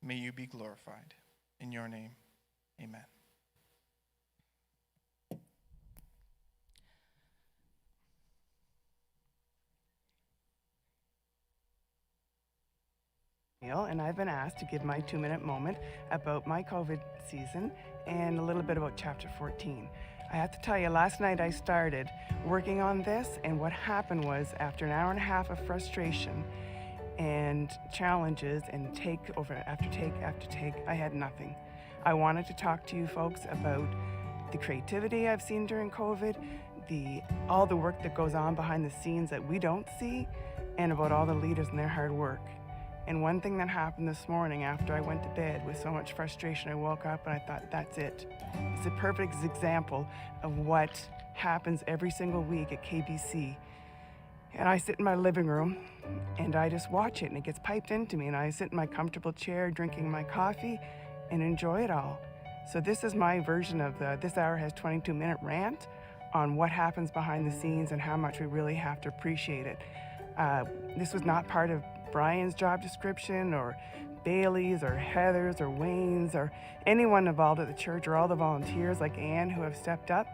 may you be glorified. In your name, amen. And I've been asked to give my 2-minute moment about my COVID season and a little bit about chapter 14. I have to tell you, last night I started working on this, and what happened was, after an hour and a half of frustration and challenges and take after take, I had nothing. I wanted to talk to you folks about the creativity I've seen during COVID, all the work that goes on behind the scenes that we don't see, and about all the leaders and their hard work. And one thing that happened this morning after I went to bed with so much frustration, I woke up and I thought, that's it. It's a perfect example of what happens every single week at KBC. And I sit in my living room and I just watch it, and it gets piped into me, and I sit in my comfortable chair drinking my coffee and enjoy it all. So this is my version of This Hour Has 22-minute rant on what happens behind the scenes and how much we really have to appreciate it. This was not part of Brian's job description, or Bailey's, or Heather's, or Wayne's, or anyone involved at the church, or all the volunteers like Anne who have stepped up.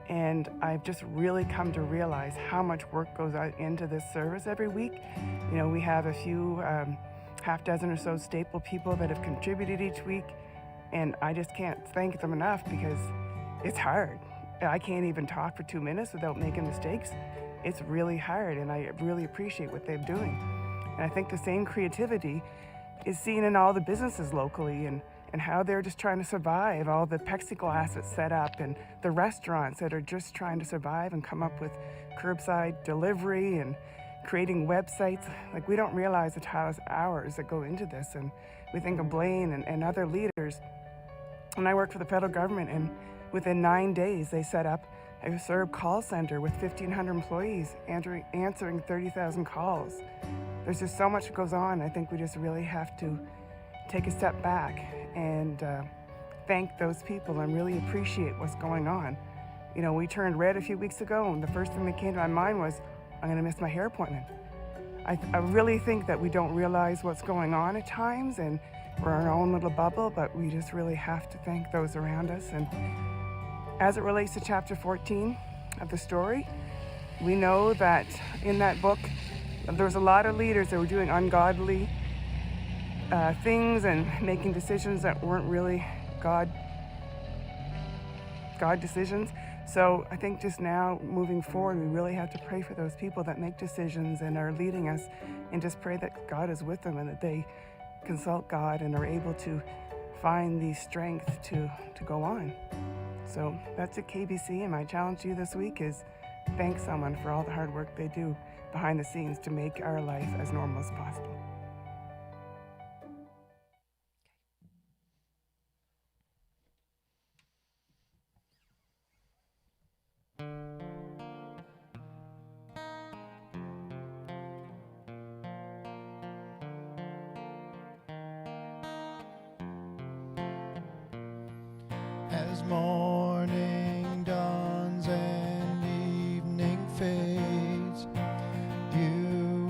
And I've just really come to realize how much work goes out into this service every week. You know, we have a few, half dozen or so staple people that have contributed each week, and I just can't thank them enough because it's hard. I can't even talk for 2 minutes without making mistakes. It's really hard, and I really appreciate what they're doing. And I think the same creativity is seen in all the businesses locally, and how they're just trying to survive, all the plexiglass that's set up, and the restaurants that are just trying to survive and come up with curbside delivery and creating websites. Like, we don't realize the hours that go into this, and we think of Blaine and other leaders. And I work for the federal government, and within 9 days they set up a CERB call center with 1,500 employees answering 30,000 calls. There's just so much that goes on. I think we just really have to take a step back and thank those people and really appreciate what's going on. You know, we turned red a few weeks ago, and the first thing that came to my mind was, I'm gonna miss my hair appointment. I really think that we don't realize what's going on at times, and we're in our own little bubble, but we just really have to thank those around us. And as it relates to chapter 14 of the story, we know that in that book, there was a lot of leaders that were doing ungodly things and making decisions that weren't really God decisions. So I think just now, moving forward, we really have to pray for those people that make decisions and are leading us, and just pray that God is with them and that they consult God and are able to find the strength to go on. So that's at KBC, and my challenge to you this week is thank someone for all the hard work they do behind the scenes to make our life as normal as possible. As morning dawns and evening fades, you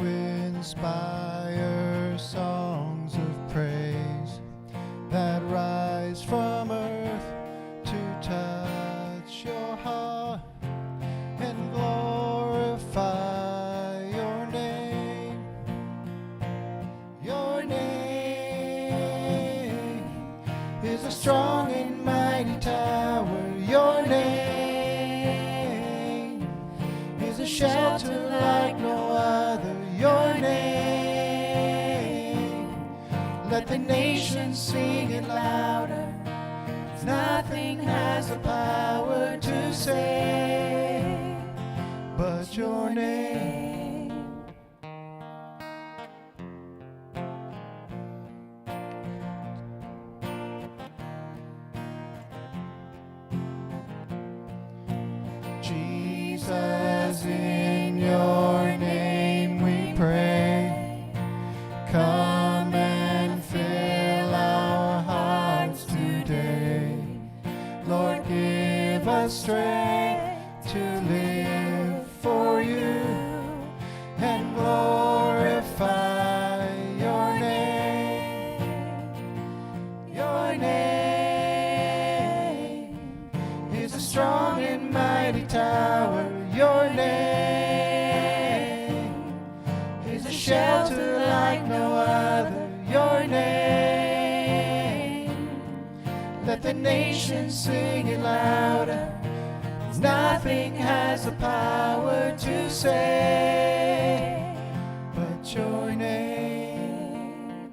inspire songs of praise that rise from earth to touch your heart and glorify your name. Your name is a strong and mighty tower. Your name is a shelter like no other. Your name, let the nations sing it louder. Nothing has the power to save but your name. Jesus, in your name we pray. Come and fill our hearts today. Lord, give us strength to live for you and glorify your name. the nations sing it louder. 'Cause nothing has the power to save but your name.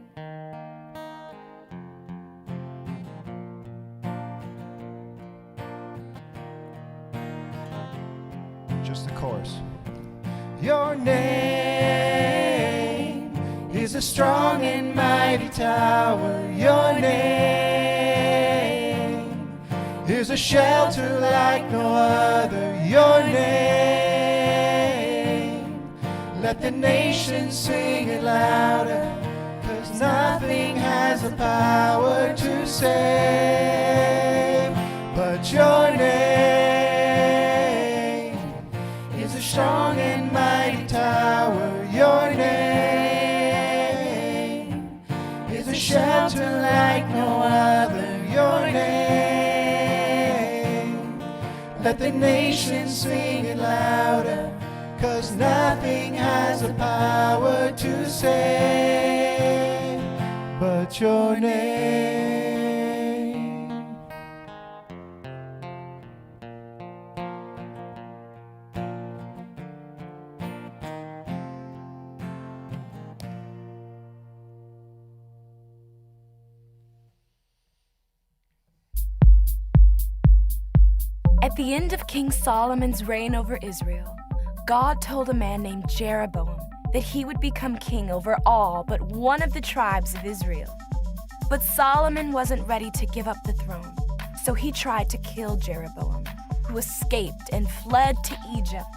Just the chorus. Your name is a strong and mighty tower. Your name is a shelter like no other. Your name, let the nations sing it louder. 'Cause nothing has the power to save but your name is a strong and mighty tower. Your name is a shelter like no other. Your name, let the nations sing it louder. 'Cause nothing has the power to save but your name. At the end of King Solomon's reign over Israel, God told a man named Jeroboam that he would become king over all but one of the tribes of Israel. But Solomon wasn't ready to give up the throne, so he tried to kill Jeroboam, who escaped and fled to Egypt.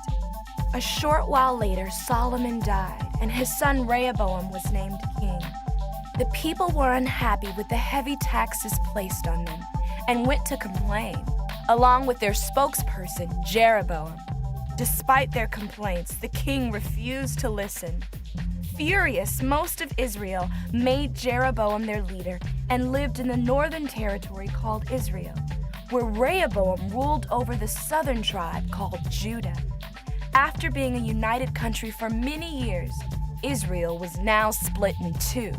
A short while later, Solomon died, and his son Rehoboam was named king. The people were unhappy with the heavy taxes placed on them and went to complain, along with their spokesperson, Jeroboam. Despite their complaints, the king refused to listen. Furious, most of Israel made Jeroboam their leader and lived in the northern territory called Israel, where Rehoboam ruled over the southern tribe called Judah. After being a united country for many years, Israel was now split in two.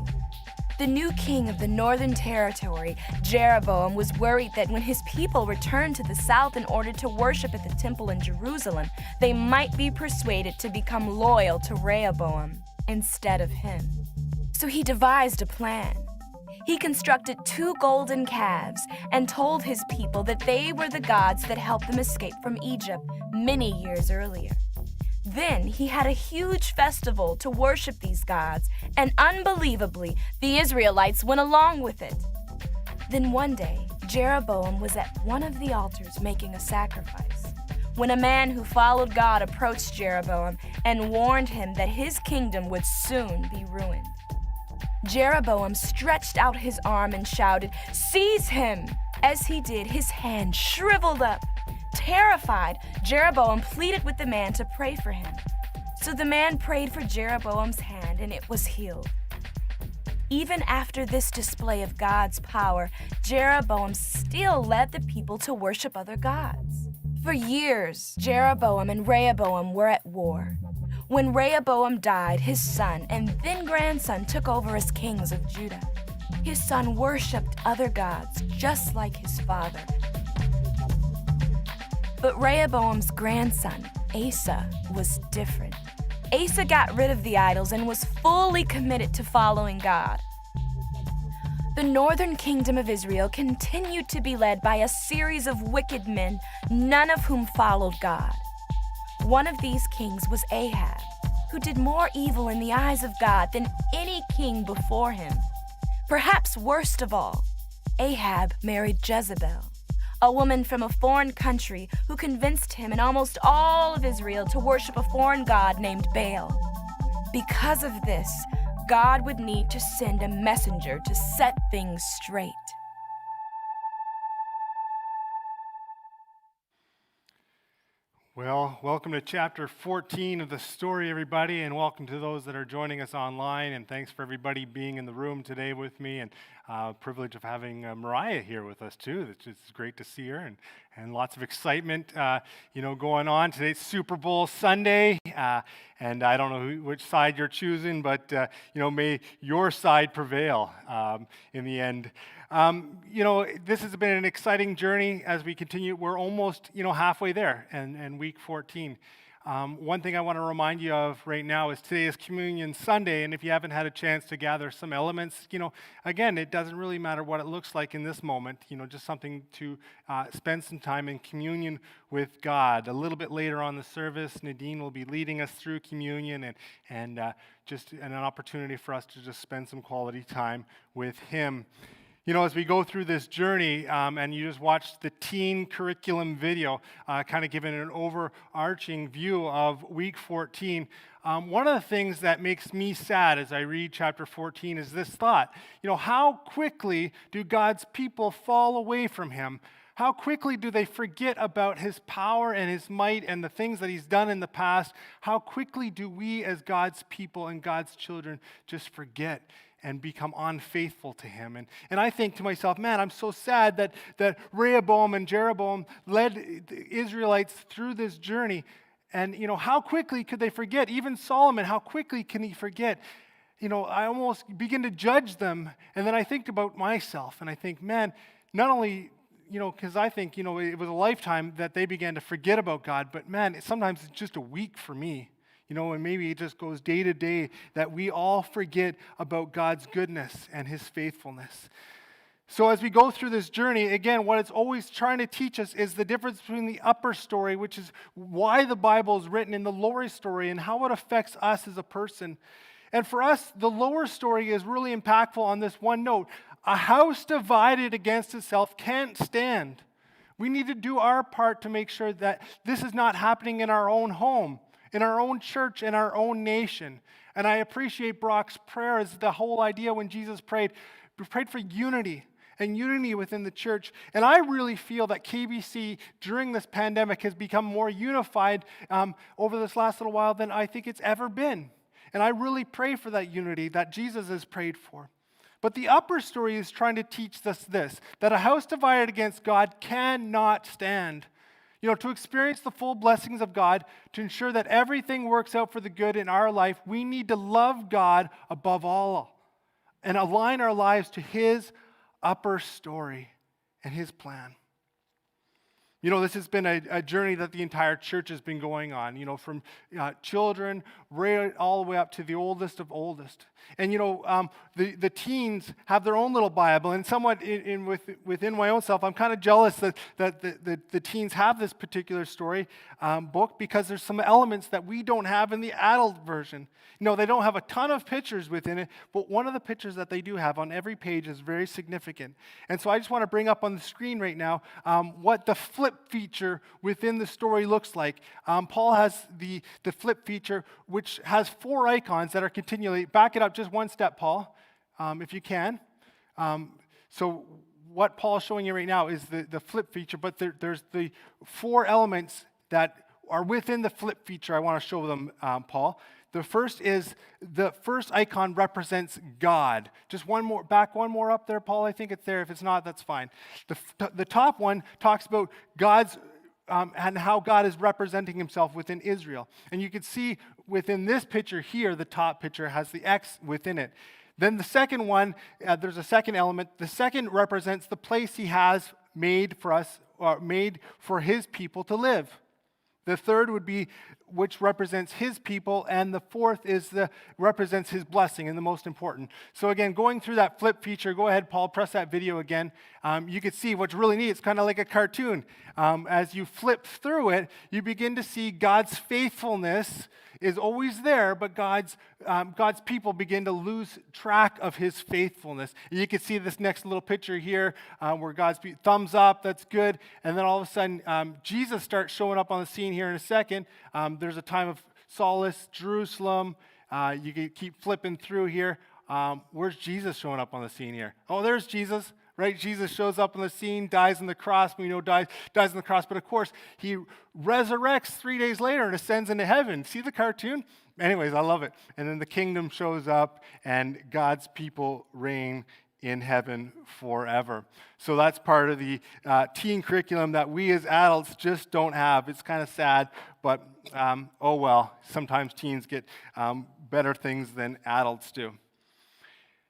The new king of the northern territory, Jeroboam, was worried that when his people returned to the south in order to worship at the temple in Jerusalem, they might be persuaded to become loyal to Rehoboam instead of him. So he devised a plan. He constructed 2 golden calves and told his people that they were the gods that helped them escape from Egypt many years earlier. Then he had a huge festival to worship these gods, and unbelievably, the Israelites went along with it. Then one day, Jeroboam was at one of the altars making a sacrifice, when a man who followed God approached Jeroboam and warned him that his kingdom would soon be ruined. Jeroboam stretched out his arm and shouted, "Seize him!" As he did, his hand shriveled up. Terrified, Jeroboam pleaded with the man to pray for him. So the man prayed for Jeroboam's hand, and it was healed. Even after this display of God's power, Jeroboam still led the people to worship other gods. For years, Jeroboam and Rehoboam were at war. When Rehoboam died, his son and then grandson took over as kings of Judah. His son worshipped other gods just like his father. But Rehoboam's grandson, Asa, was different. Asa got rid of the idols and was fully committed to following God. The northern kingdom of Israel continued to be led by a series of wicked men, none of whom followed God. One of these kings was Ahab, who did more evil in the eyes of God than any king before him. Perhaps worst of all, Ahab married Jezebel, a woman from a foreign country who convinced him and almost all of Israel to worship a foreign god named Baal. Because of this, God would need to send a messenger to set things straight. Well, welcome to chapter 14 of the story, everybody, and welcome to those that are joining us online, and thanks for everybody being in the room today with me, and privilege of having Mariah here with us too. It's great to see her, and lots of excitement, going on. Today's Super Bowl Sunday, and I don't know which side you're choosing, but may your side prevail in the end. This has been an exciting journey as we continue. We're almost, halfway there, and week 14. One thing I want to remind you of right now is today is Communion Sunday, and if you haven't had a chance to gather some elements, again, it doesn't really matter what it looks like in this moment, just something to spend some time in communion with God. A little bit later on the service, Nadine will be leading us through communion and just an opportunity for us to just spend some quality time with Him. As we go through this journey, and you just watched the teen curriculum video, kind of giving an overarching view of week 14, one of the things that makes me sad as I read chapter 14 is this thought. How quickly do God's people fall away from Him? How quickly do they forget about His power and His might and the things that He's done in the past? How quickly do we as God's people and God's children just forget and become unfaithful to Him? And I think to myself, man, I'm so sad that Rehoboam and Jeroboam led the Israelites through this journey. And, how quickly could they forget? Even Solomon, how quickly can he forget? I almost begin to judge them. And then I think about myself, and I think, man, not only, because I think, it was a lifetime that they began to forget about God, but man, sometimes it's just a week for me. And maybe it just goes day to day that we all forget about God's goodness and His faithfulness. So as we go through this journey, again, what it's always trying to teach us is the difference between the upper story, which is why the Bible is written, and the lower story and how it affects us as a person. And for us, the lower story is really impactful on this one note. A house divided against itself can't stand. We need to do our part to make sure that this is not happening in our own home, in our own church, in our own nation. And I appreciate Brock's prayer as the whole idea when Jesus prayed. We prayed for unity and unity within the church. And I really feel that KBC during this pandemic has become more unified over this last little while than I think it's ever been. And I really pray for that unity that Jesus has prayed for. But the upper story is trying to teach us this, that a house divided against God cannot stand. To experience the full blessings of God, to ensure that everything works out for the good in our life, we need to love God above all and align our lives to His upper story and His plan. This has been a journey that the entire church has been going on, from children right all the way up to the oldest of oldest. And, the teens have their own little Bible. And somewhat within my own self, I'm kind of jealous that the teens have this particular story book, because there's some elements that we don't have in the adult version. They don't have a ton of pictures within it, but one of the pictures that they do have on every page is very significant. And so I just want to bring up on the screen right now what the flip feature within the story looks like. Paul has the flip feature, which has 4 icons that are continually. Back it up just one step, Paul, if you can. So what Paul's showing you right now is the flip feature, but there's the 4 elements that are within the flip feature. I want to show them, Paul. The first icon represents God. Just one more up there, Paul. I think it's there. If it's not, that's fine. The top one talks about God's and how God is representing Himself within Israel. And you can see within this picture here, the top picture has the X within it. Then the second one, there's a second element. The second represents the place He has made for us, or made for His people to live. The third would be which represents His people, and the fourth represents His blessing, and the most important. So again, going through that flip feature, go ahead, Paul, press that video again. You can see what's really neat. It's kind of like a cartoon. As you flip through it, you begin to see God's faithfulness is always there, but God's people begin to lose track of His faithfulness. And you can see this next little picture here where God's thumbs up, that's good. And then all of a sudden, Jesus starts showing up on the scene here in a second. There's a time of solace, Jerusalem. You can keep flipping through here. Where's Jesus showing up on the scene here? Oh, there's Jesus. Right? Jesus shows up on the scene, dies on the cross. We know dies on the cross. But of course, He resurrects 3 days later and ascends into heaven. See the cartoon? Anyways, I love it. And then the kingdom shows up and God's people reign in heaven forever. So that's part of the teen curriculum that we as adults just don't have. It's kind of sad, but oh well. Sometimes teens get better things than adults do.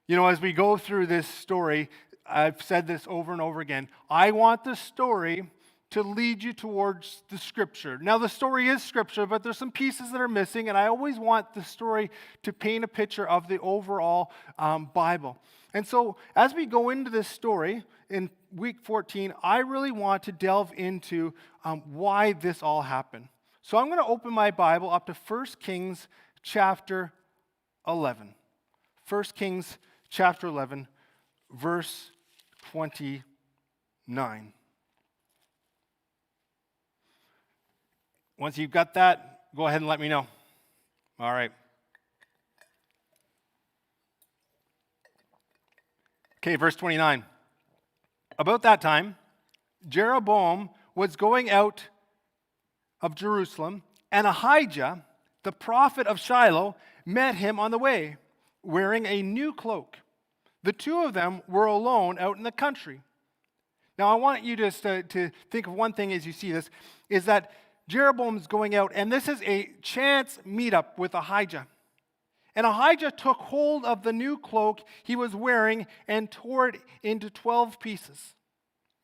As we go through this story, I've said this over and over again. I want the story to lead you towards the scripture. Now, the story is scripture, but there's some pieces that are missing, and I always want the story to paint a picture of the overall Bible. And so, as we go into this story in week 14, I really want to delve into why this all happened. So, I'm going to open my Bible up to 1 Kings chapter 11. 1 Kings chapter 11, verse 29. Once you've got that, go ahead and let me know. All right. Okay, verse 29. About that time, Jeroboam was going out of Jerusalem, and Ahijah, the prophet of Shiloh, met him on the way, wearing a new cloak. The two of them were alone out in the country. Now, I want you just to think of one thing as you see this, is that Jeroboam's going out, and this is a chance meetup with Ahijah. And Ahijah took hold of the new cloak he was wearing and tore it into 12 pieces.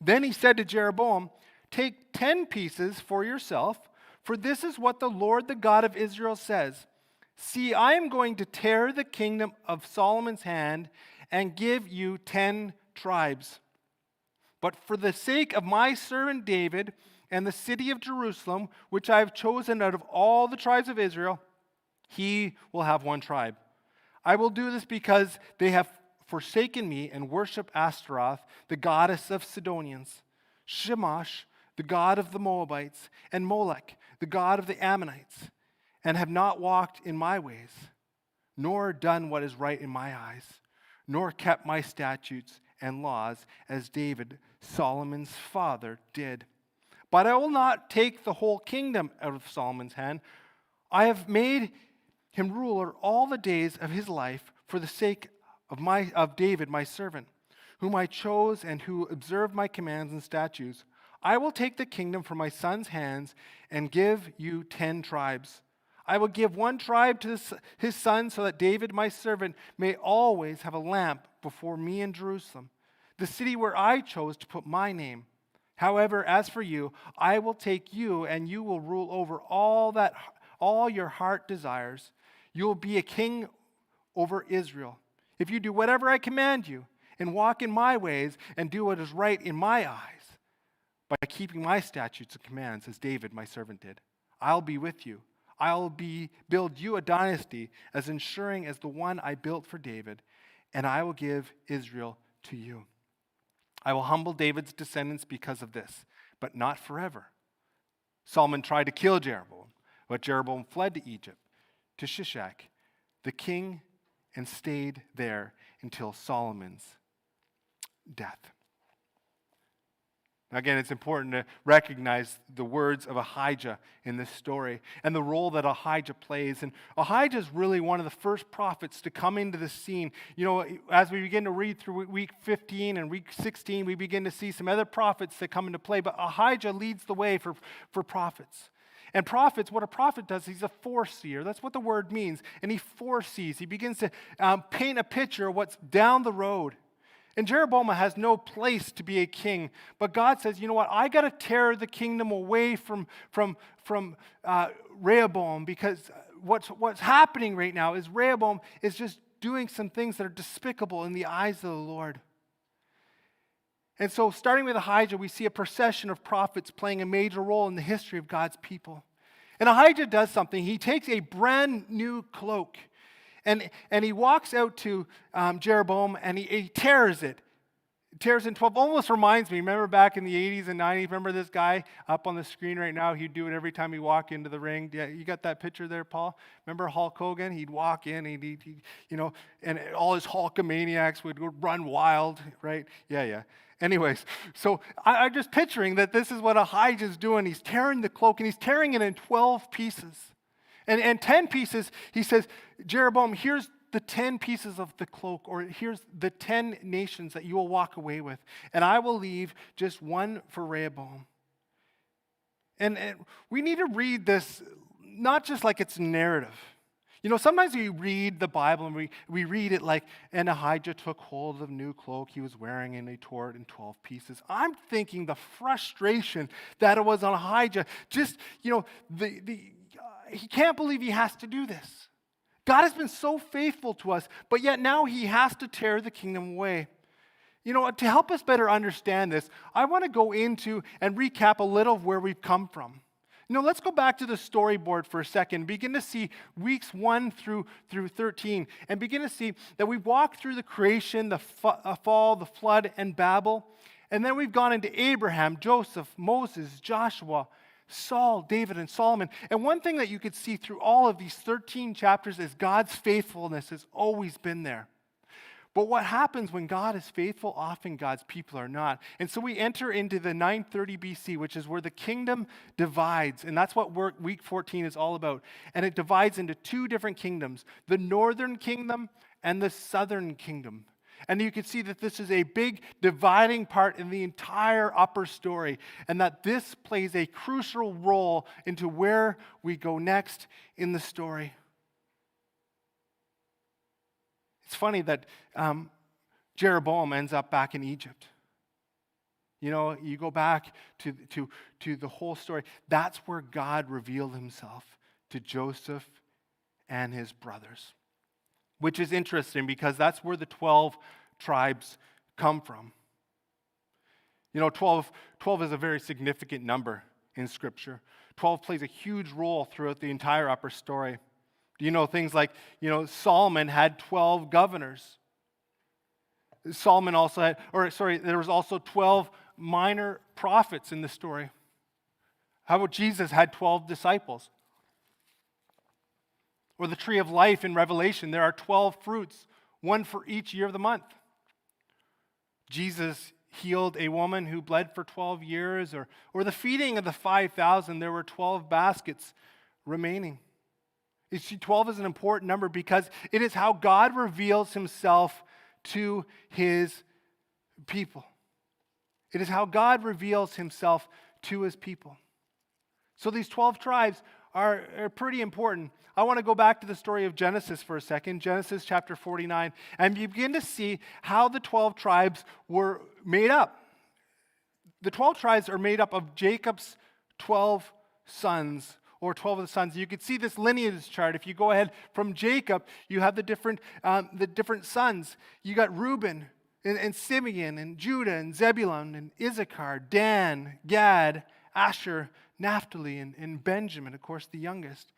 Then he said to Jeroboam, "Take 10 pieces for yourself, for this is what the Lord, the God of Israel, says. See, I am going to tear the kingdom of Solomon's hand and give you 10 tribes. But for the sake of my servant David and the city of Jerusalem, which I have chosen out of all the tribes of Israel, he will have one tribe. I will do this because they have forsaken me and worship Ashtaroth, the goddess of Sidonians, Shemash, the god of the Moabites, and Molech, the god of the Ammonites, and have not walked in my ways, nor done what is right in my eyes, nor kept my statutes and laws as David, Solomon's father, did. But I will not take the whole kingdom out of Solomon's hand. I have made him ruler all the days of his life for the sake of David, my servant, whom I chose and who observed my commands and statutes. I will take the kingdom from my son's hands and give you 10 tribes. I will give one tribe to his son so that David, my servant, may always have a lamp before me in Jerusalem, the city where I chose to put my name. However, as for you, I will take you and you will rule over all your heart desires. You will be a king over Israel. If you do whatever I command you and walk in my ways and do what is right in my eyes by keeping my statutes and commands as David, my servant, did, I'll be with you. I'll build you a dynasty as ensuring as the one I built for David, and I will give Israel to you. I will humble David's descendants because of this, but not forever." Solomon tried to kill Jeroboam, but Jeroboam fled to Egypt, to Shishak, the king, and stayed there until Solomon's death. Now, again, it's important to recognize the words of Ahijah in this story and the role that Ahijah plays. And Ahijah is really one of the first prophets to come into the scene. You know, as we begin to read through week 15 and week 16, we begin to see some other prophets that come into play. But Ahijah leads the way for prophets. And prophets, what a prophet does, he's a foreseer. That's what the word means. And he foresees. He begins to paint a picture of what's down the road. And Jeroboam has no place to be a king. But God says, you know what, I got to tear the kingdom away from Rehoboam, because what's happening right now is Rehoboam is just doing some things that are despicable in the eyes of the Lord. And so starting with Ahijah, we see a procession of prophets playing a major role in the history of God's people. And Ahijah does something. He takes a brand new cloak and he walks out to Jeroboam and he tears it. Tears in 12. Almost reminds me, remember back in the 80s and 90s, remember this guy up on the screen right now? He'd do it every time he walked into the ring. Yeah, you got that picture there, Paul? Remember Hulk Hogan? He'd walk in, and all his Hulkamaniacs would run wild, right? Yeah. Anyways, so I'm just picturing that this is what Ahijah's doing. He's tearing the cloak, and he's tearing it in 12 pieces. And 10 pieces, he says, Jeroboam, here's the 10 pieces of the cloak, or here's the 10 nations that you will walk away with, and I will leave just one for Rehoboam. And we need to read this not just like it's a narrative. You know, sometimes we read the Bible and we read it like, and Ahijah took hold of the new cloak he was wearing and he tore it in 12 pieces. I'm thinking the frustration that it was on Ahijah. Just, you know, he can't believe he has to do this. God has been so faithful to us, but yet now he has to tear the kingdom away. You know, to help us better understand this, I want to go into and recap a little of where we've come from. You know, let's go back to the storyboard for a second. Begin to see weeks 1 through 13, and begin to see that we've walked through the creation, the fall, the flood, and Babel. And then we've gone into Abraham, Joseph, Moses, Joshua, Saul, David, and Solomon. And one thing that you could see through all of these 13 chapters is God's faithfulness has always been there. But what happens when God is faithful, often God's people are not. And so we enter into the 930 BC, which is where the kingdom divides. And that's what week 14 is all about. And it divides into 2 different kingdoms, the northern kingdom and the southern kingdom. And you can see that this is a big dividing part in the entire upper story, and that this plays a crucial role into where we go next in the story. It's funny that Jeroboam ends up back in Egypt. You know, you go back to the whole story. That's where God revealed himself to Joseph and his brothers, which is interesting because that's where the 12 tribes come from. You know, 12 is a very significant number in Scripture. 12 plays a huge role throughout the entire upper story. You know, things like, you know, Solomon had 12 governors. Solomon also had, there was also 12 minor prophets in the story. How about Jesus had 12 disciples? Or the tree of life in Revelation, there are 12 fruits, one for each year of the month. Jesus healed a woman who bled for 12 years, or the feeding of the 5,000, there were 12 baskets remaining. You see, 12 is an important number because it is how God reveals himself to his people. It is how God reveals himself to his people. So these 12 tribes are pretty important. I want to go back to the story of Genesis for a second, Genesis chapter 49, and you begin to see how the 12 tribes were made up. The 12 tribes are made up of Jacob's 12 sons, or 12 of the sons. You could see this lineage chart. If you go ahead from Jacob, you have the different sons. You got Reuben and Simeon and Judah and Zebulun and Issachar, Dan, Gad, Asher, Naphtali, and Benjamin, of course, the youngest.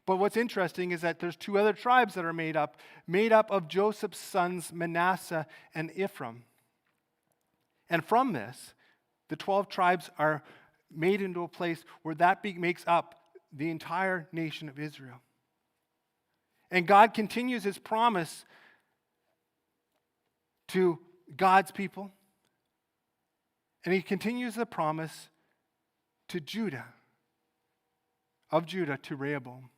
But what's interesting is that there's 2 other tribes that are made up of Joseph's sons, Manasseh and Ephraim. And from this, the 12 tribes are made into a place where that makes up the entire nation of Israel. And God continues his promise to God's people. And he continues the promise to Judah, to Rehoboam.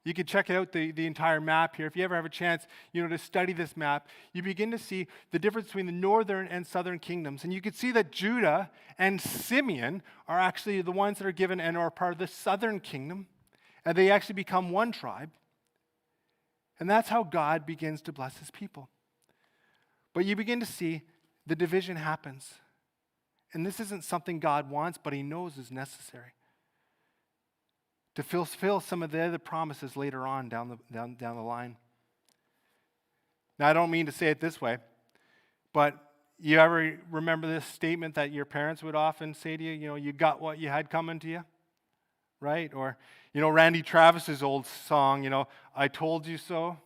You can check out the entire map here. If you ever have a chance, to study this map, you begin to see the difference between the northern and southern kingdoms. And you can see that Judah and Simeon are actually the ones that are given and are part of the southern kingdom. And they actually become one tribe. And that's how God begins to bless his people. But you begin to see the division happens. And this isn't something God wants, but he knows is necessary to fulfill some of the other promises later on down the line. Now, I don't mean to say it this way, but you ever remember this statement that your parents would often say to you, you got what you had coming to you, right? Or, Randy Travis's old song, I told you so,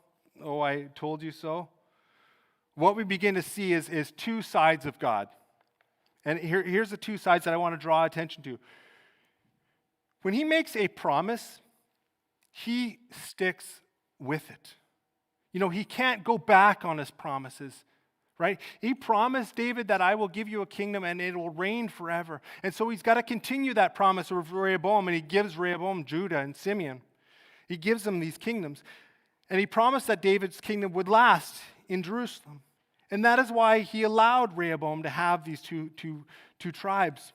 oh, I told you so. What we begin to see is 2 sides of God. And here's the 2 sides that I want to draw attention to. When he makes a promise, he sticks with it. He can't go back on his promises, right? He promised David that I will give you a kingdom and it will reign forever. And so he's got to continue that promise of Rehoboam, and he gives Rehoboam Judah and Simeon. He gives them these kingdoms. And he promised that David's kingdom would last in Jerusalem. And that is why he allowed Rehoboam to have these two tribes.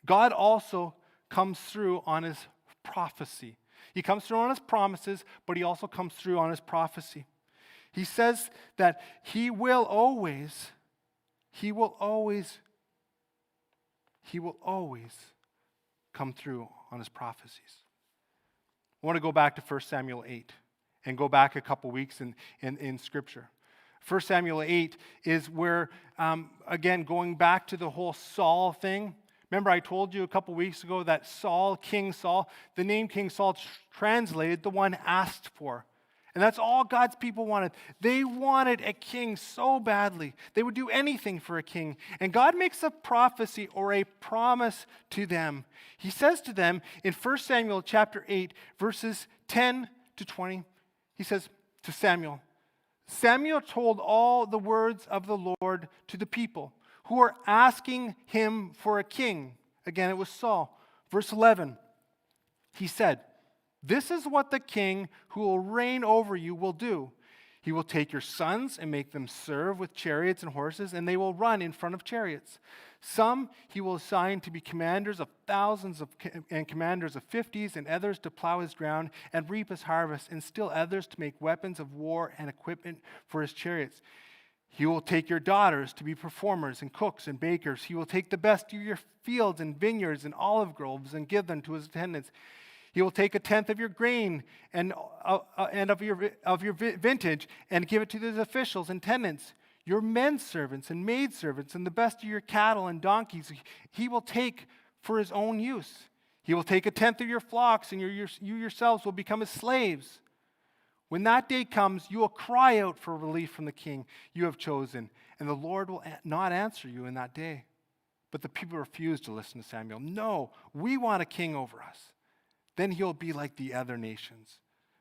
God also comes through on his prophecy. He comes through on his promises, but he also comes through on his prophecy. He says that he will always come through on his prophecies. I want to go back to 1 Samuel 8 and go back a couple weeks in Scripture. 1 Samuel 8 is where, again, going back to the whole Saul thing. Remember I told you a couple weeks ago that Saul, King Saul, the name King Saul translated, the one asked for. And that's all God's people wanted. They wanted a king so badly. They would do anything for a king. And God makes a prophecy or a promise to them. He says to them in 1 Samuel chapter 8, verses 10 to 20, he says to Samuel, Samuel told all the words of the Lord to the people who were asking him for a king. Again, it was Saul. Verse 11, he said, this is what the king who will reign over you will do. He will take your sons and make them serve with chariots and horses, and they will run in front of chariots. Some he will assign to be commanders of thousands and commanders of 50s, and others to plow his ground and reap his harvest, and still others to make weapons of war and equipment for his chariots. He will take your daughters to be performers and cooks and bakers. He will take the best of your fields and vineyards and olive groves and give them to his attendants. He will take a tenth of your grain and of your vintage and give it to his officials and tenants, your men servants and maid servants, and the best of your cattle and donkeys. He will take for his own use. He will take a tenth of your flocks, and you yourselves will become his slaves. When that day comes, you will cry out for relief from the king you have chosen, and the Lord will not answer you in that day. But the people refused to listen to Samuel. No, we want a king over us. Then he'll be like the other nations.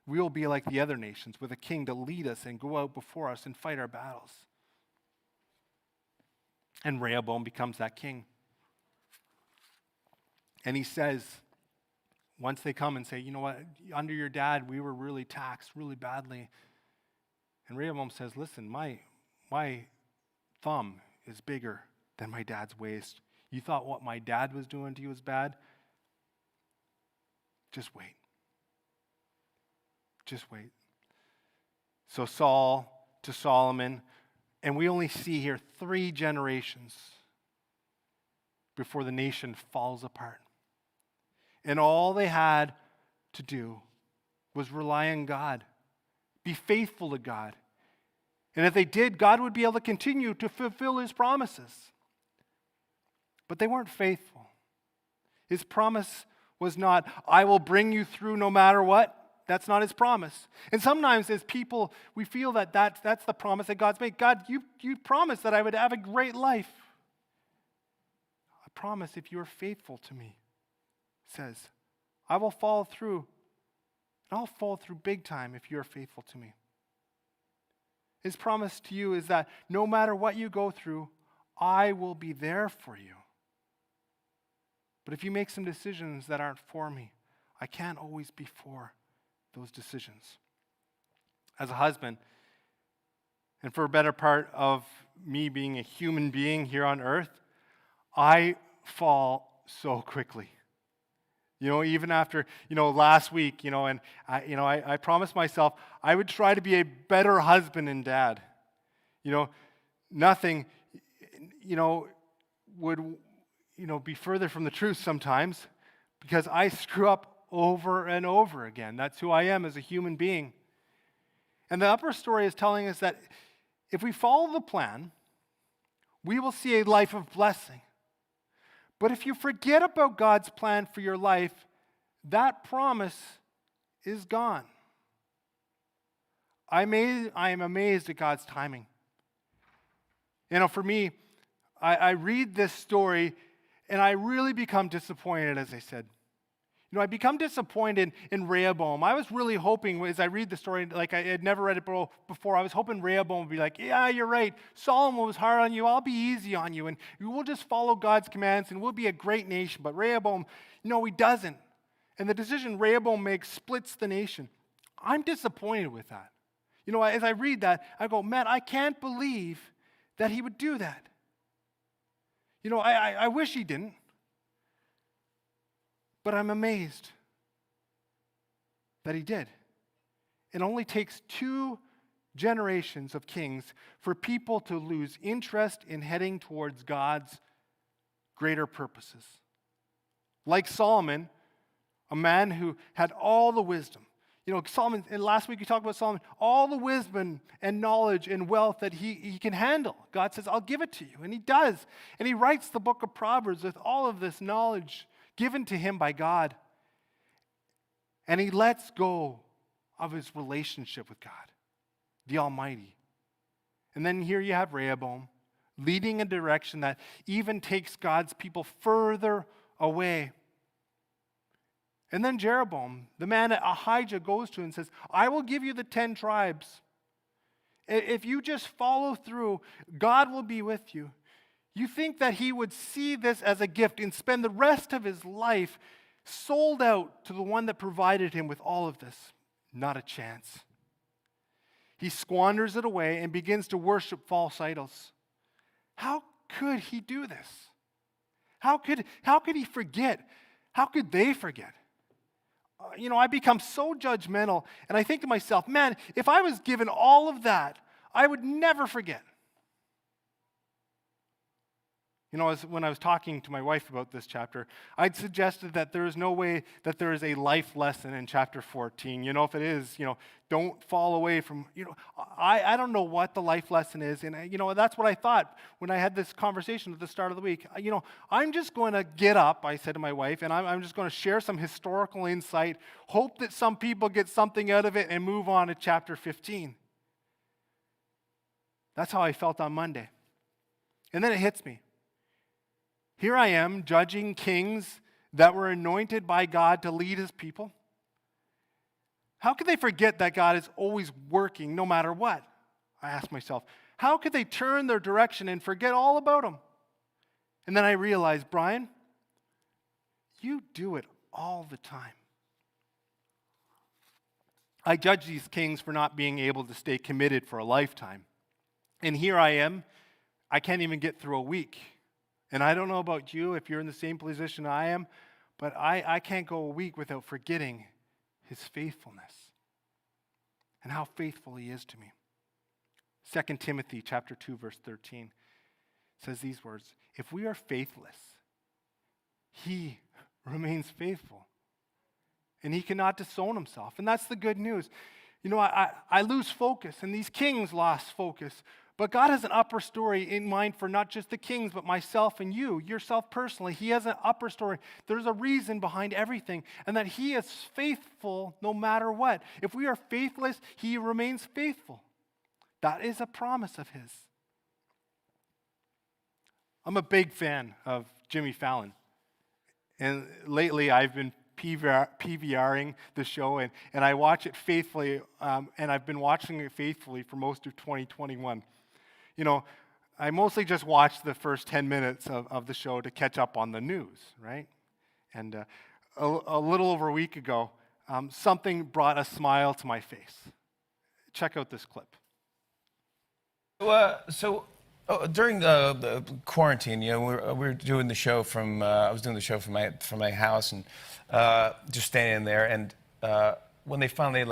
We will be like the other nations with a king to lead us and go out before us and fight our battles. And Rehoboam becomes that king. And he says, once they come and say, you know what, under your dad, we were really taxed really badly. And Rehoboam says, listen, my thumb is bigger than my dad's waist. You thought what my dad was doing to you was bad? Just wait. Just wait. So Saul to Solomon, and we only see here 3 generations before the nation falls apart. And all they had to do was rely on God, be faithful to God. And if they did, God would be able to continue to fulfill his promises. But they weren't faithful. His promise was not, I will bring you through no matter what. That's not his promise. And sometimes as people, we feel that that's the promise that God's made. God, you promised that I would have a great life. I promise if you are faithful to me, says, I will follow through. And I'll follow through big time if you are faithful to me. His promise to you is that no matter what you go through, I will be there for you. But if you make some decisions that aren't for me, I can't always be for those decisions. As a husband, and for a better part of me being a human being here on earth, I fall so quickly. Even after, last week, and I promised myself I would try to be a better husband and dad. Nothing, would be further from the truth sometimes, because I screw up over and over again. That's who I am as a human being. And the upper story is telling us that if we follow the plan, we will see a life of blessing. But if you forget about God's plan for your life, that promise is gone. I am amazed at God's timing. For me, I read this story and I really become disappointed, as I said. I become disappointed in Rehoboam. I was really hoping, as I read the story, like I had never read it before, I was hoping Rehoboam would be like, yeah, you're right. Solomon was hard on you. I'll be easy on you. And we'll just follow God's commands and we'll be a great nation. But Rehoboam, no, he doesn't. And the decision Rehoboam makes splits the nation. I'm disappointed with that. As I read that, I go, man, I can't believe that he would do that. I wish he didn't. But I'm amazed. that he did. It only takes 2 generations of kings for people to lose interest in heading towards God's greater purposes. Like Solomon, a man who had all the wisdom. You know, Solomon, and last week we talked about Solomon, all the wisdom and knowledge and wealth that he can handle. God says, I'll give it to you. And he does. And he writes the book of Proverbs with all of this knowledge given to him by God. And he lets go of his relationship with God, the Almighty. And then here you have Rehoboam leading a direction that even takes God's people further away. And then Jeroboam, the man that Ahijah goes to and says, I will give you the 10 tribes. If you just follow through, God will be with you. You think that he would see this as a gift and spend the rest of his life sold out to the one that provided him with all of this? Not a chance. He squanders it away and begins to worship false idols. How could he do this? How could he forget? How could they forget? I become so judgmental, and I think to myself, man, if I was given all of that, I would never forget. When I was talking to my wife about this chapter, I'd suggested that there is no way that there is a life lesson in chapter 14. If it is, don't fall away from, I don't know what the life lesson is. And, that's what I thought when I had this conversation at the start of the week. I'm just going to get up, I said to my wife, and I'm just going to share some historical insight, hope that some people get something out of it, and move on to chapter 15. That's how I felt on Monday. And then it hits me. Here I am judging kings that were anointed by God to lead his people. How could they forget that God is always working no matter what? I ask myself. How could they turn their direction and forget all about him? And then I realized, Brian, you do it all the time. I judge these kings for not being able to stay committed for a lifetime. And here I am, I can't even get through a week. And I don't know about you, if you're in the same position I am, but I can't go a week without forgetting his faithfulness and how faithful he is to me. 2 Timothy chapter 2, verse 13 says these words, if we are faithless, he remains faithful, and he cannot disown himself. And that's the good news. I lose focus, and these kings lost focus. But God has an upper story in mind for not just the kings, but myself and you, yourself personally. He has an upper story. There's a reason behind everything, and that he is faithful no matter what. If we are faithless, he remains faithful. That is a promise of his. I'm a big fan of Jimmy Fallon. And lately I've been PVRing the show, and I watch it faithfully, and I've been watching it faithfully for most of 2021. I mostly just watch the first 10 minutes of the show to catch up on the news, right? And a little over a week ago, something brought a smile to my face. Check out this clip. During the quarantine, we were doing the show from. I was doing the show from my house, and just standing there. And when they finally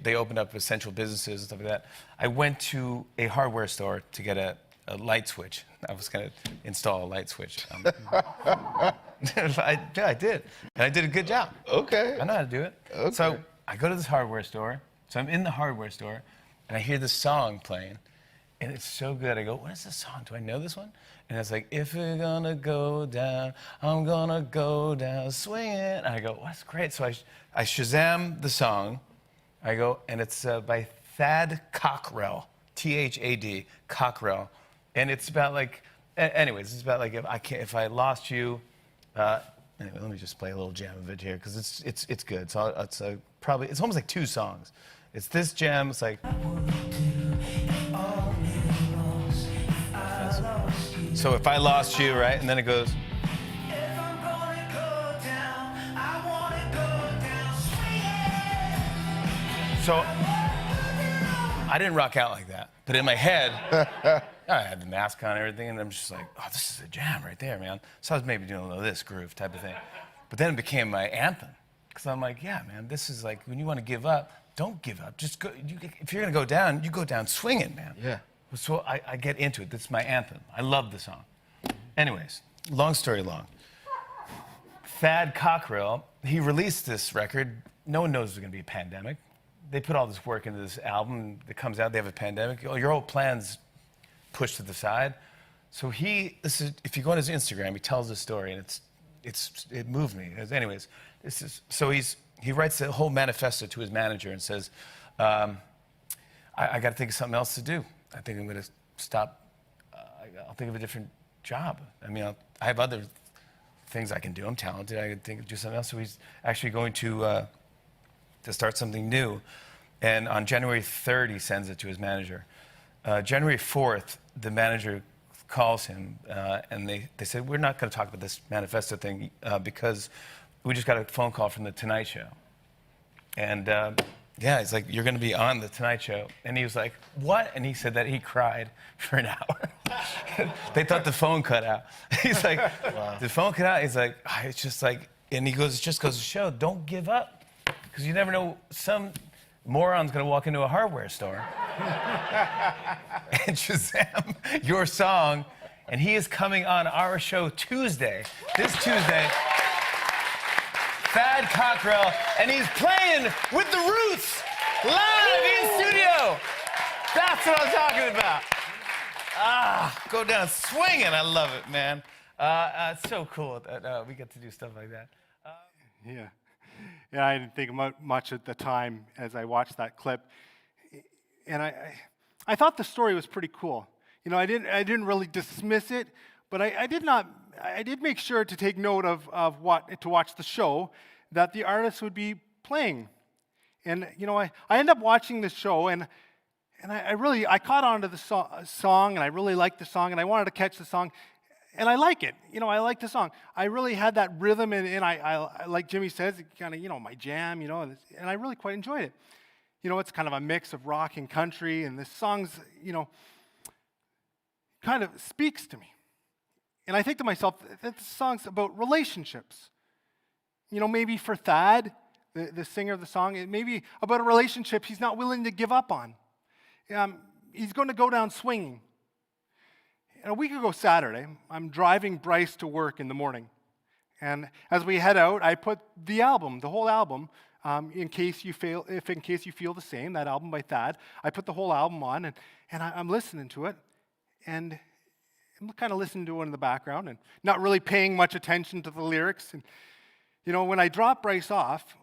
they opened up essential businesses and stuff like that, I went to a hardware store to get a light switch. I was going to install a light switch. I did, and I did a good job. Okay. I know how to do it. Okay. So I go to this hardware store. So I'm in the hardware store, and I hear this song playing. And it's so good. I go, what is this song? Do I know this one? And it's like, if you're gonna go down, I'm gonna go down swinging. And I go, well, that's great. So I Shazam the song. I go, and it's by Thad Cockrell, T-H-A-D, Cockrell. And it's about anyways, it's about if I lost you. Anyway, let me just play a little jam of it here, because it's good. So it's almost like 2 songs. It's this jam. It's like. So if I lost you, right? And then it goes. So I didn't rock out like that. But in my head, I had the mask on and everything, and I'm just like, oh, this is a jam right there, man. So I was maybe doing a little this groove type of thing. But then it became my anthem. Because I'm like, yeah, man, this is like, when you want to give up, don't give up. Just go, if you're going to go down, you go down swinging, man. Yeah. So I get into it. That's my anthem. I love the song. Anyways, long story long. Thad Cockrell, he released this record. No one knows there's going to be a pandemic. They put all this work into this album that comes out. They have a pandemic. Oh, your whole plan's pushed to the side. So if you go on his Instagram, he tells the story, and it moved me. Anyways, he writes a whole manifesto to his manager and says, I got to think of something else to do. I think I'm going to stop. I'll think of a different job. I mean, I have other things I can do. I'm talented. I can think of do something else. So he's actually going to start something new. And on January 3rd, he sends it to his manager. January 4th, the manager calls him, and they said, we're not going to talk about this manifesto thing because we just got a phone call from The Tonight Show. And yeah, he's like, you're going to be on The Tonight Show. And he was like, what? And he said that he cried for an hour. They thought the phone cut out. He's like, wow. The phone cut out? He's like, it's just like, and he goes, it just goes to show, don't give up. Because you never know, some moron's going to walk into a hardware store and Shazam your song. And he is coming on our show Tuesday, this Tuesday. Thad Cockrell, and he's playing with the Roots live in studio. That's what I'm talking about. Go down swinging. I love it, man. It's so cool that we get to do stuff like that. Yeah, I didn't think much at the time as I watched that clip, and I thought the story was pretty cool. You know, I didn't really dismiss it, but I did make sure to take note of what to watch the show that the artist would be playing. And you know, I ended up watching the show, and I caught on to the song, and I really liked the song, and I wanted to catch the song, and I like it. You know, I like the song. I really had that rhythm, and I like Jimmy says, kind of, you know, my jam, you know, and I really quite enjoyed it. You know, it's kind of a mix of rock and country, and this song's, you know, kind of speaks to me. And I think to myself, that the song's about relationships. You know, maybe for Thad, the singer of the song, it may be about a relationship he's not willing to give up on. He's going to go down swinging. And a week ago Saturday, I'm driving Bryce to work in the morning. And as we head out, I put the whole album, in case you feel the same, that album by Thad. I put the whole album on, and I'm listening to it. And I'm kind of listening to it in the background and not really paying much attention to the lyrics. And, you know, when I drop Bryce off,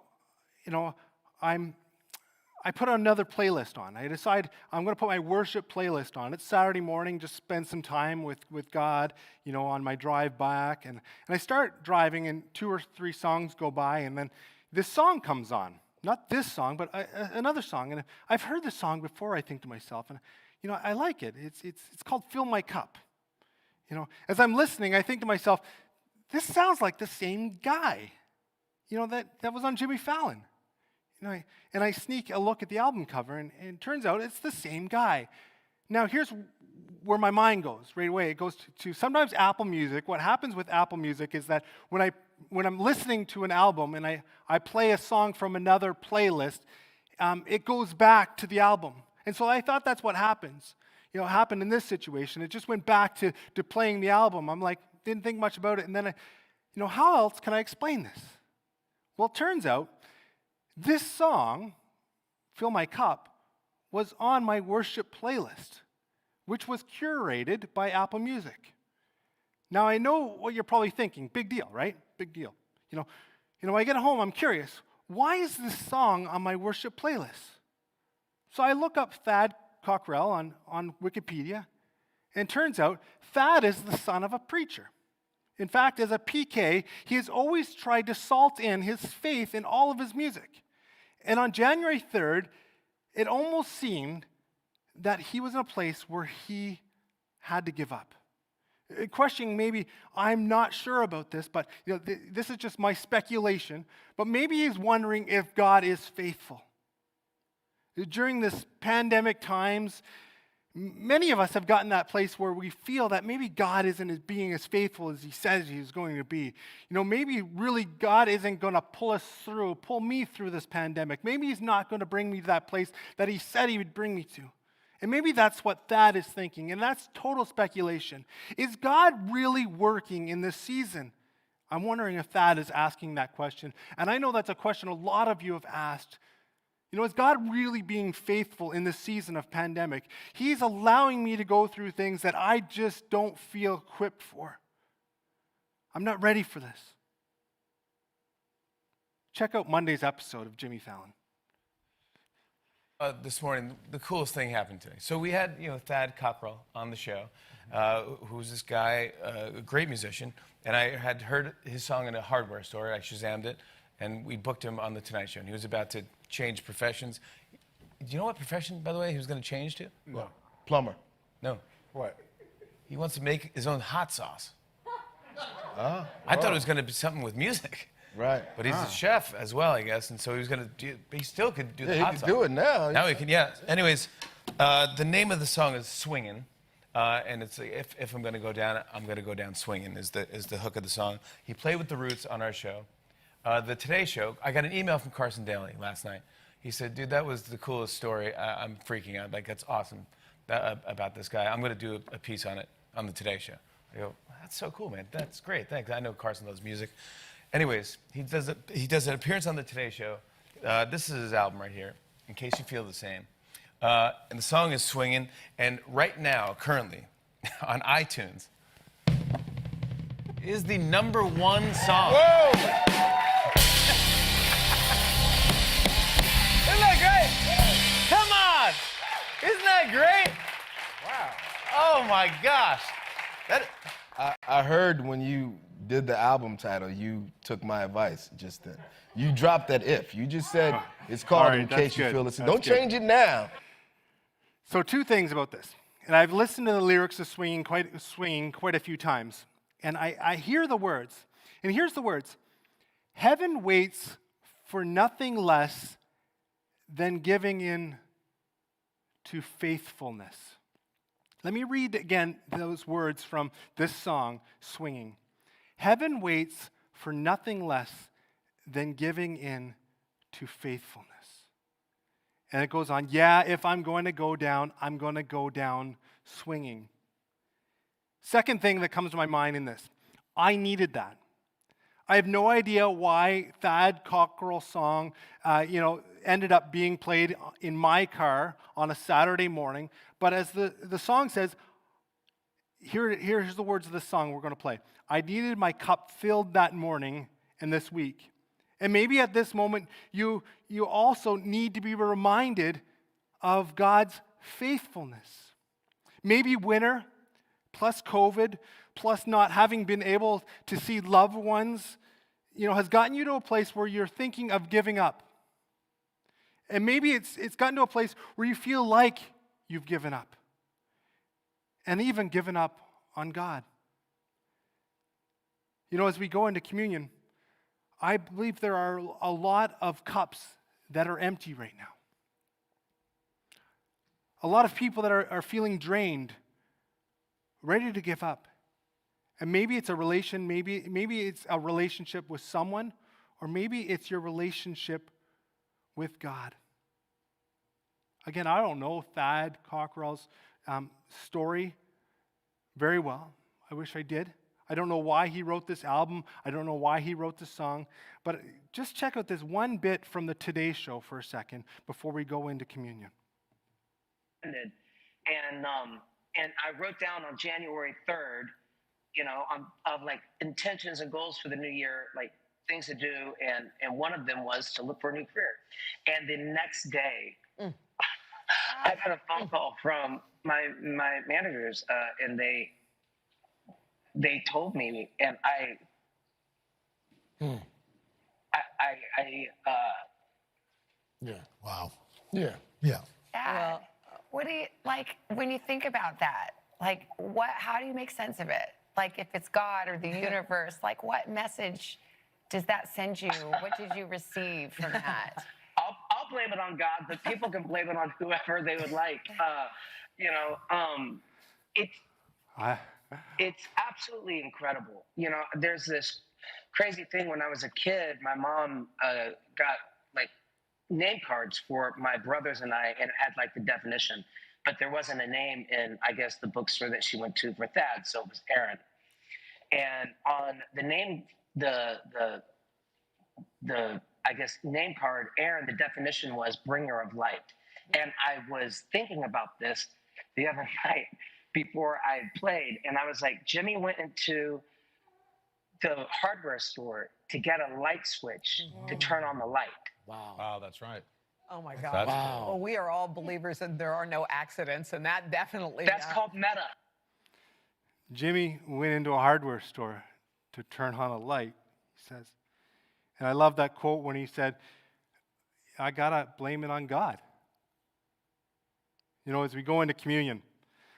you know, I put another playlist on. I decide I'm going to put my worship playlist on. It's Saturday morning, just spend some time with God, you know, on my drive back. And I start driving, and 2 or 3 songs go by, and then this song comes on. Not this song, but another song. And I've heard this song before, I think to myself, and, you know, I like it. It's called Fill My Cup. You know, as I'm listening, I think to myself, this sounds like the same guy, you know, that was on Jimmy Fallon. You know, and I sneak a look at the album cover, and it turns out it's the same guy. Now, here's where my mind goes right away. It goes to sometimes Apple Music. What happens with Apple Music is that when I'm listening to an album and I play a song from another playlist, it goes back to the album. And so I thought that's what happens. You know, happened in this situation. It just went back to playing the album. I'm like, didn't think much about it. And then, you know, how else can I explain this? Well, it turns out this song, Fill My Cup, was on my worship playlist, which was curated by Apple Music. Now, I know what you're probably thinking. Big deal, right? Big deal. You know, when I get home, I'm curious. Why is this song on my worship playlist? So I look up Thad Cockrell on Wikipedia, and it turns out Thad is the son of a preacher. In fact, as a PK, he has always tried to salt in his faith in all of his music. And on January 3rd, it almost seemed that he was in a place where he had to give up. Questioning maybe, I'm not sure about this, but you know, this is just my speculation, but maybe he's wondering if God is faithful. During this pandemic times, Many of us have gotten that place where we feel that maybe God isn't being as faithful as he says he's going to be. Maybe really God isn't going to pull me through this pandemic. Maybe he's not going to bring me to that place that he said he would bring me to. And maybe that's what Thad is thinking, and that's total speculation. Is God really working in this season? I'm wondering if Thad is asking that question. And I know that's a question a lot of you have asked. Is God really being faithful in this season of pandemic? He's allowing me to go through things that I just don't feel equipped for. I'm not ready for this. Check out Monday's episode of Jimmy Fallon. This morning, the coolest thing happened today. So we had, Thad Cockrell on the show, who's this guy, a great musician, and I had heard his song in a hardware store. I Shazammed it, and we booked him on the Tonight Show. And he was about to change professions. Do you know what profession, by the way, he was going to change to? No. Plumber. No. What? He wants to make his own hot sauce. I thought it was going to be something with music. Right. But he's a chef as well, I guess, and so he was going to do. But he still could do the hot he sauce. can do it now. Now he can, yeah. Anyways, the name of the song is "Swingin'," and it's if I'm going to go down, I'm going to go down swinging. Is the hook of the song. He played with the Roots on our show. The Today Show. I got an email from Carson Daly last night. He said, "Dude, that was the coolest story. I'm freaking out. Like, that's awesome about this guy. I'm going to do a piece on it on the Today Show." I go, "That's so cool, man. That's great. Thanks. I know Carson loves music." Anyways, he does an appearance on the Today Show. This is his album right here, In Case You Feel the Same. And the song is Swingin'. And right now, currently, on iTunes, is the #1 song. Whoa! Isn't that great? Come on! Isn't that great? Wow. Oh my gosh. I heard when you did the album title, you took my advice just then. You dropped that if. You just said it's called All right, In that's Case You good. Feel the Same. That's Don't good. change it now. So 2 things about this. And I've listened to the lyrics of Swinging quite a few times. And I hear the words. And here's the words. Heaven waits for nothing less than giving in to faithfulness. Let me read again those words from this song, Swinging. Heaven waits for nothing less than giving in to faithfulness. And it goes on, yeah, if I'm going to go down, I'm going to go down swinging. Second thing that comes to my mind in this, I needed that. I have no idea why Thad Cockrell's song, ended up being played in my car on a Saturday morning. But as the song says, here's the words of the song we're going to play. I needed my cup filled that morning and this week. And maybe at this moment, you also need to be reminded of God's faithfulness. Maybe winter, plus COVID, plus not having been able to see loved ones, has gotten you to a place where you're thinking of giving up. And maybe it's gotten to a place where you feel like you've given up. And even given up on God. As we go into communion, I believe there are a lot of cups that are empty right now. A lot of people that are feeling drained, ready to give up. And maybe it's maybe it's a relationship with someone, or maybe it's your relationship with God. Again, I don't know Thad Cockrell's story very well. I wish I did. I don't know why he wrote this album. I don't know why he wrote this song. But just check out this one bit from the Today Show for a second before we go into communion. And I wrote down on January 3rd, of like intentions and goals for the new year, like things to do, and one of them was to look for a new career. And the next day, I got a phone call from my managers, and they told me, and Yeah. Wow. Yeah. Yeah. Dad, what do you like when you think about that? Like, how do you make sense of it? Like, if it's God or the universe, like, what message does that send you? What did you receive from that? I'll blame it on God, but people can blame it on whoever they would like. You know, I, it's absolutely incredible. You know, there's this crazy thing. When I was a kid, my mom got like name cards for my brothers and I, and it had like the definition, but there wasn't a name in, I guess, the bookstore that she went to for Thad, so it was Aaron. And on the name, the I guess name card, Aaron, the definition was bringer of light. And I was thinking about this the other night before I played, and I was like, Jimmy went into the hardware store to get a light switch to turn on the light. Wow, that's right. Oh my God. That's Well, we are all believers and there are no accidents, and that definitely. That's called meta. Jimmy went into a hardware store to turn on a light, he says. And I love that quote when he said, I got to blame it on God. You know, as we go into communion,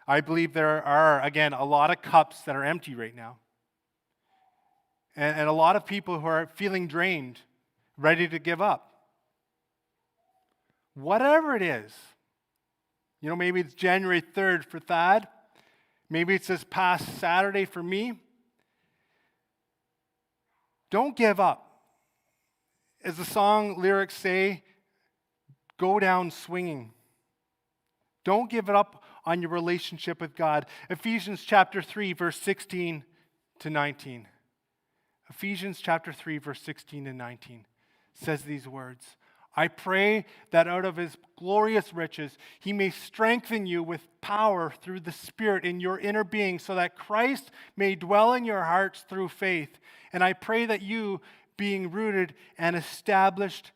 I believe there are, again, a lot of cups that are empty right now. And a lot of people who are feeling drained, ready to give up. Whatever it is, you know, maybe it's January 3rd for Thad. Maybe it's this past Saturday for me. Don't give up. As the song lyrics say, go down swinging. Don't give it up on your relationship with God. Ephesians chapter 3, verse 16 to 19. Ephesians chapter 3, verse 16 and 19 says these words. I pray that out of his glorious riches, he may strengthen you with power through the Spirit in your inner being, so that Christ may dwell in your hearts through faith. And I pray that you, being rooted and established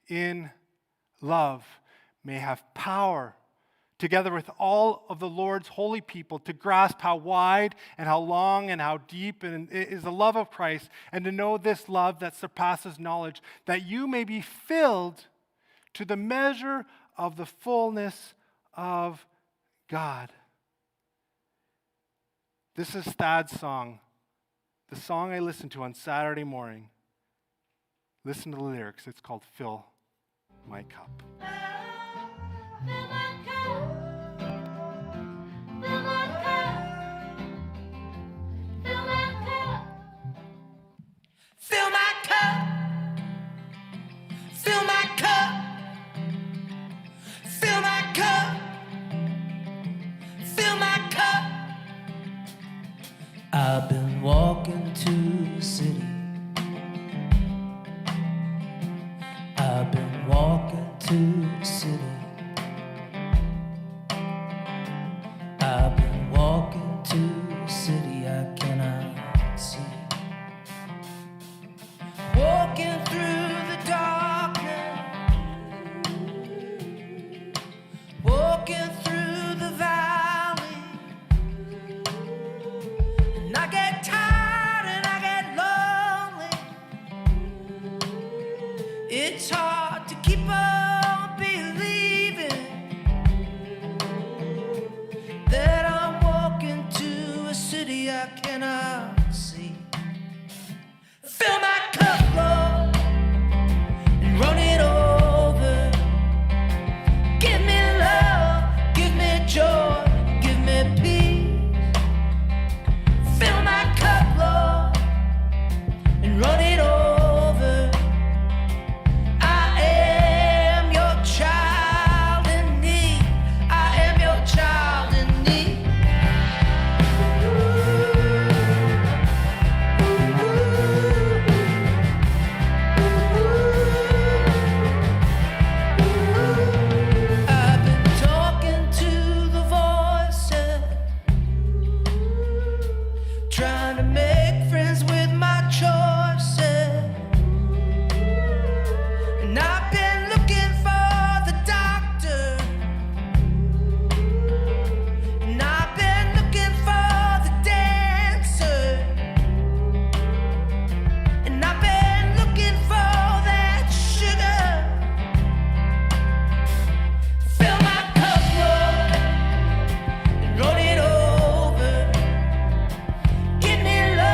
in love, may have power, together with all of the Lord's holy people, to grasp how wide and how long and how deep is the love of Christ, and to know this love that surpasses knowledge, that you may be filled to the measure of the fullness of God. This is Thad's song, the song I listened to on Saturday morning. Listen to the lyrics. It's called Fill My Cup. Fill my cup. Fill my cup. Fill my cup. Fill my cup. Fill my cup. Fill my cup. Fill my cup. I've been walking to the city. I've been walking to the city. I've been walking to the city I cannot see. Walking through the darkness, walking through the valley, and I get tired and I get lonely. It's hard to keep on believing that I'm walking to a city I cannot see. Fill my cup, Lord, and run it over. Give me love, give me joy, give me peace. Fill my cup, Lord, and run it over. I am your child in need. I am your child in need. I've been talking to the voices, trying to make friends with my choices. And I've been looking for the doctor, and I've been looking for the dancer, and I've been looking for that sugar. Fill my cup, Lord, and run it over. Give me love.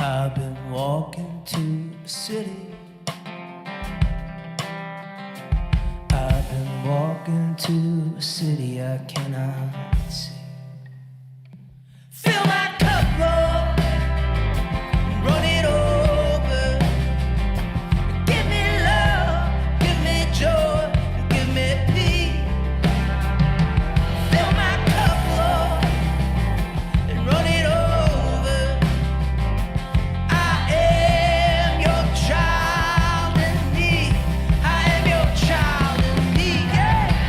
I've been walking to the city. I've been walking to a city I cannot see. Fill my cup, Lord, run it over. Give me love, give me joy, give me peace. Fill my cup, Lord, and run it over. I am your child in need. I am your child in need. Yeah.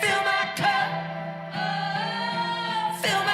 Fill my cup, fill my